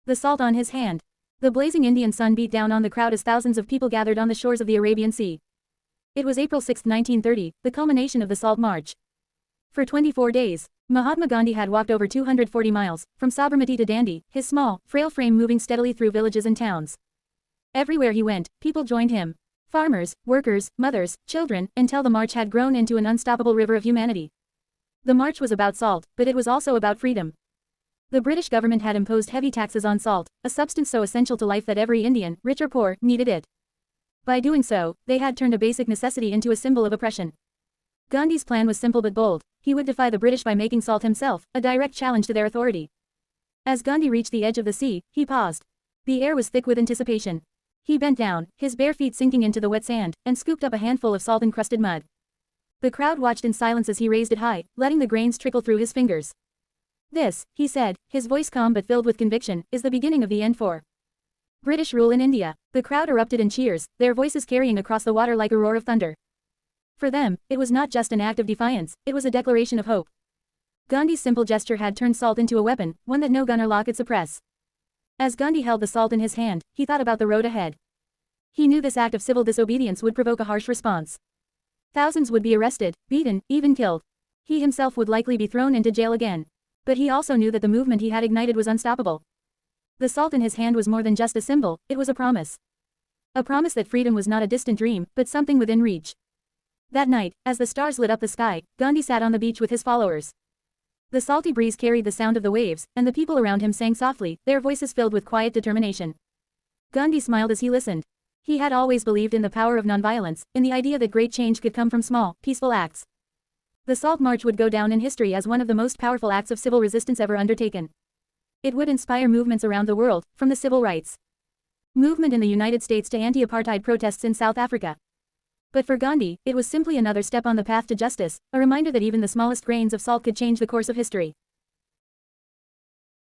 the salt on his hand. The blazing Indian sun beat down on the crowd as thousands of people gathered on the shores of the Arabian Sea. It was April 6, 1930, the culmination of the Salt March. For 24 days, Mahatma Gandhi had walked over 240 miles, from Sabarmati to Dandi, his small, frail frame moving steadily through villages and towns. Everywhere he went, people joined him. Farmers, workers, mothers, children, until the march had grown into an unstoppable river of humanity. The march was about salt, but it was also about freedom. The British government had imposed heavy taxes on salt, a substance so essential to life that every Indian, rich or poor, needed it. By doing so, they had turned a basic necessity into a symbol of oppression. Gandhi's plan was simple but bold. He would defy the British by making salt himself, a direct challenge to their authority. As Gandhi reached the edge of the sea, he paused. The air was thick with anticipation. He bent down, his bare feet sinking into the wet sand, and scooped up a handful of salt-encrusted mud. The crowd watched in silence as he raised it high, letting the grains trickle through his fingers. "This," he said, his voice calm but filled with conviction, "is the beginning of the end for British rule in India." The crowd erupted in cheers, their voices carrying across the water like a roar of thunder. For them, it was not just an act of defiance, it was a declaration of hope. Gandhi's simple gesture had turned salt into a weapon, one that no gun or law could suppress. As Gandhi held the salt in his hand, he thought about the road ahead. He knew this act of civil disobedience would provoke a harsh response. Thousands would be arrested, beaten, even killed. He himself would likely be thrown into jail again. But he also knew that the movement he had ignited was unstoppable. The salt in his hand was more than just a symbol, it was a promise. A promise that freedom was not a distant dream, but something within reach. That night, as the stars lit up the sky, Gandhi sat on the beach with his followers. The salty breeze carried the sound of the waves, and the people around him sang softly, their voices filled with quiet determination. Gandhi smiled as he listened. He had always believed in the power of nonviolence, in the idea that great change could come from small, peaceful acts. The Salt March would go down in history as one of the most powerful acts of civil resistance ever undertaken. It would inspire movements around the world, from the civil rights movement in the United States to anti-apartheid protests in South Africa. But for Gandhi, it was simply another step on the path to justice, a reminder that even the smallest grains of salt could change the course of history.